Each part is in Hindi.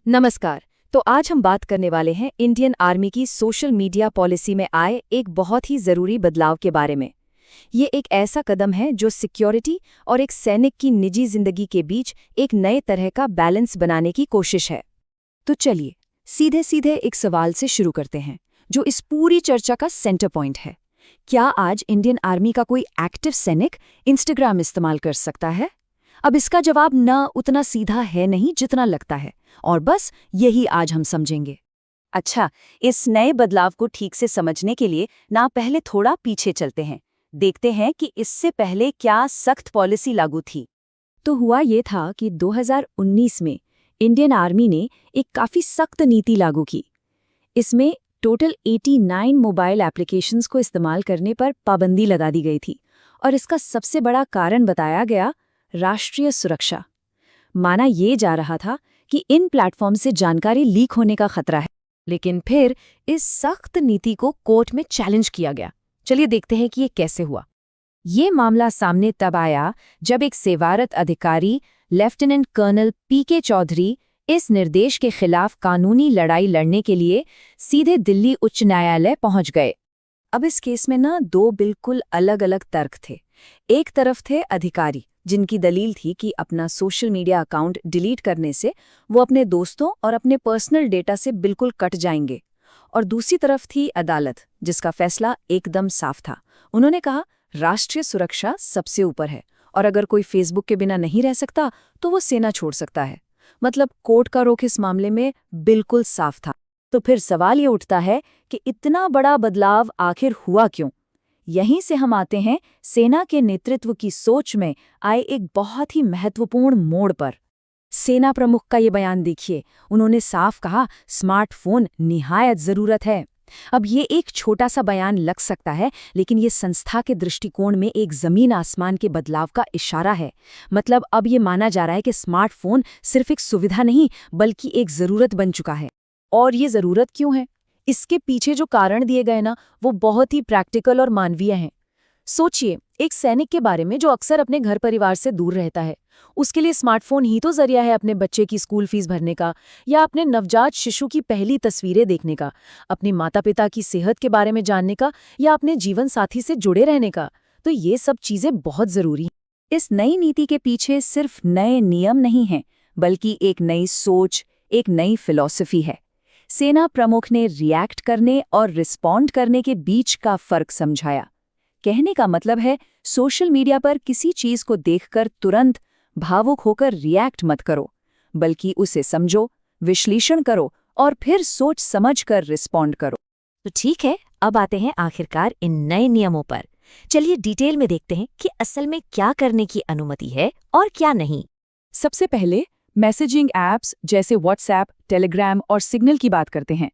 नमस्कार। तो आज हम बात करने वाले हैं इंडियन आर्मी की सोशल मीडिया पॉलिसी में आए एक बहुत ही ज़रूरी बदलाव के बारे में। ये एक ऐसा कदम है जो सिक्योरिटी और एक सैनिक की निजी जिंदगी के बीच एक नए तरह का बैलेंस बनाने की कोशिश है। तो चलिए सीधे सीधे एक सवाल से शुरू करते हैं, जो इस पूरी चर्चा का सेंटर पॉइंट है। क्या आज इंडियन आर्मी का कोई एक्टिव सैनिक इंस्टाग्राम इस्तेमाल कर सकता है? अब इसका जवाब न उतना सीधा है नहीं जितना लगता है, और बस यही आज हम समझेंगे। अच्छा, इस नए बदलाव को ठीक से समझने के लिए पहले थोड़ा पीछे चलते हैं। देखते हैं कि इससे पहले क्या सख्त पॉलिसी लागू थी। तो हुआ ये था कि 2019 में इंडियन आर्मी ने एक काफ़ी सख्त नीति लागू की। इसमें टोटल 89 मोबाइल एप्लीकेशंस को इस्तेमाल करने पर पाबंदी लगा दी गई थी, और इसका सबसे बड़ा कारण बताया गया राष्ट्रीय सुरक्षा। माना ये जा रहा था कि इन प्लेटफॉर्म से जानकारी लीक होने का खतरा है। लेकिन फिर इस सख्त नीति को कोर्ट में चैलेंज किया गया। चलिए देखते हैं कि ये कैसे हुआ। ये मामला सामने तब आया जब एक सेवारत अधिकारी लेफ्टिनेंट कर्नल पीके चौधरी इस निर्देश के खिलाफ कानूनी लड़ाई लड़ने के लिए सीधे दिल्ली उच्च न्यायालय पहुंच गए। अब इस केस में दो बिल्कुल अलग अलग तर्क थे। एक तरफ थे अधिकारी, जिनकी दलील थी कि अपना सोशल मीडिया अकाउंट डिलीट करने से वो अपने दोस्तों और अपने पर्सनल डेटा से बिल्कुल कट जाएंगे। और दूसरी तरफ थी अदालत, जिसका फैसला एकदम साफ था। उन्होंने कहा, राष्ट्रीय सुरक्षा सबसे ऊपर है, और अगर कोई फेसबुक के बिना नहीं रह सकता तो वो सेना छोड़ सकता है। मतलब कोर्ट का रुख इस मामले में बिल्कुल साफ था। तो फिर सवाल ये उठता है कि इतना बड़ा बदलाव आखिर हुआ क्यों? यहीं से हम आते हैं सेना के नेतृत्व की सोच में आए एक बहुत ही महत्वपूर्ण मोड़ पर। सेना प्रमुख का ये बयान देखिए। उन्होंने साफ कहा, स्मार्टफोन निहायत ज़रूरत है। अब ये एक छोटा सा बयान लग सकता है, लेकिन ये संस्था के दृष्टिकोण में एक ज़मीन आसमान के बदलाव का इशारा है। मतलब अब ये माना जा रहा है कि स्मार्टफोन सिर्फ एक सुविधा नहीं, बल्कि एक ज़रूरत बन चुका है। और ये ज़रूरत क्यों है? इसके पीछे जो कारण दिए गए वो बहुत ही प्रैक्टिकल और मानवीय हैं। सोचिए, एक सैनिक के बारे में जो अक्सर अपने घर परिवार से दूर रहता है। उसके लिए स्मार्टफोन ही तो जरिया है अपने बच्चे की स्कूल फीस भरने का, या अपने नवजात शिशु की पहली तस्वीरें देखने का, अपने माता पिता की सेहत के बारे में जानने का, या अपने जीवन साथी से जुड़े रहने का। तो ये सब चीजें बहुत जरूरी हैं। इस नई नीति के पीछे सिर्फ नए नियम नहीं हैं, बल्कि एक नई सोच, एक नई फिलॉसफी है। सेना प्रमुख ने रिएक्ट करने और रिस्पॉन्ड करने के बीच का फर्क समझाया। कहने का मतलब है, सोशल मीडिया पर किसी चीज को देखकर तुरंत भावुक होकर रिएक्ट मत करो, बल्कि उसे समझो, विश्लेषण करो और फिर सोच समझकर रिस्पॉन्ड करो। तो ठीक है, अब आते हैं आखिरकार इन नए नियमों पर। चलिए डिटेल में देखते हैं कि असल में क्या करने की अनुमति है और क्या नहीं। सबसे पहले मैसेजिंग ऐप्स जैसे व्हाट्सएप, टेलीग्राम और सिग्नल की बात करते हैं।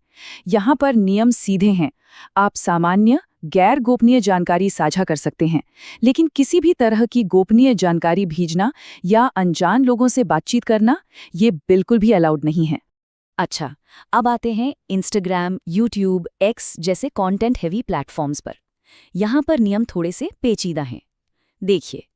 यहाँ पर नियम सीधे हैं। आप सामान्य गैर गोपनीय जानकारी साझा कर सकते हैं, लेकिन किसी भी तरह की गोपनीय जानकारी भेजना या अनजान लोगों से बातचीत करना, ये बिल्कुल भी अलाउड नहीं है। अच्छा, अब आते हैं इंस्टाग्राम, यूट्यूब, एक्स जैसे कंटेंट हेवी प्लेटफॉर्म्स पर। यहाँ पर नियम थोड़े से पेचीदा हैं। देखिए,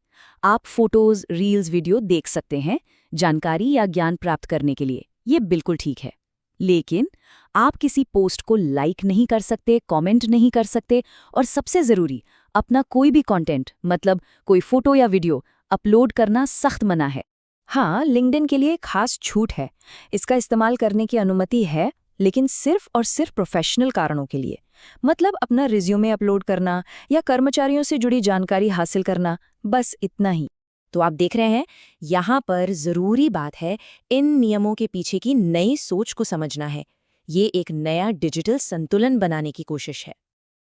आप फोटोज, रील्स, वीडियो देख सकते हैं जानकारी या ज्ञान प्राप्त करने के लिए, ये बिल्कुल ठीक है। लेकिन आप किसी पोस्ट को लाइक नहीं कर सकते, कमेंट नहीं कर सकते, और सबसे ज़रूरी, अपना कोई भी कंटेंट, मतलब कोई फोटो या वीडियो अपलोड करना सख्त मना है। हाँ, लिंक्डइन के लिए खास छूट है। इसका इस्तेमाल करने की अनुमति है, लेकिन सिर्फ और सिर्फ प्रोफेशनल कारणों के लिए। मतलब अपना रिज्यूमे अपलोड करना या कर्मचारियों से जुड़ी जानकारी हासिल करना, बस इतना ही। तो आप देख रहे हैं, यहाँ पर ज़रूरी बात है, इन नियमों के पीछे की नई सोच को समझना है। ये एक नया डिजिटल संतुलन बनाने की कोशिश है।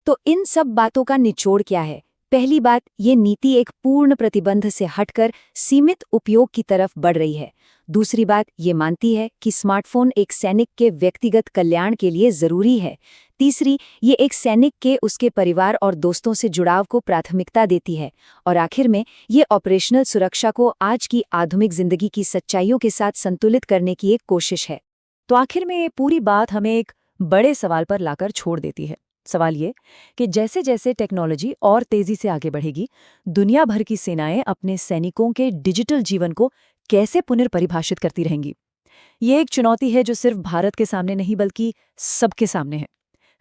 तो इन सब बातों का निचोड़ क्या है? पहली बात, ये नीति एक पूर्ण प्रतिबंध से हटकर सीमित उपयोग की तरफ बढ़ रही है। दूसरी बात, ये मानती है कि स्मार्टफोन एक सैनिक के व्यक्तिगत कल्याण के लिए ज़रूरी है। तीसरी, ये एक सैनिक के उसके परिवार और दोस्तों से जुड़ाव को प्राथमिकता देती है। और आखिर में, ये ऑपरेशनल सुरक्षा को आज की आधुनिक जिंदगी की सच्चाइयों के साथ संतुलित करने की एक कोशिश है। तो आखिर में ये पूरी बात हमें एक बड़े सवाल पर लाकर छोड़ देती है। सवाल ये कि जैसे जैसे टेक्नोलॉजी और तेजी से आगे बढ़ेगी, दुनिया भर की सेनाएं अपने सैनिकों के डिजिटल जीवन को कैसे पुनर्परिभाषित करती रहेंगी। ये एक चुनौती है जो सिर्फ भारत के सामने नहीं बल्कि सबके सामने है।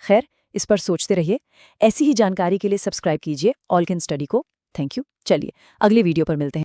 खैर, इस पर सोचते रहिए। ऐसी ही जानकारी के लिए सब्सक्राइब कीजिए ऑल कैन स्टडी को। Thank you. चलिए अगले वीडियो पर मिलते हैं।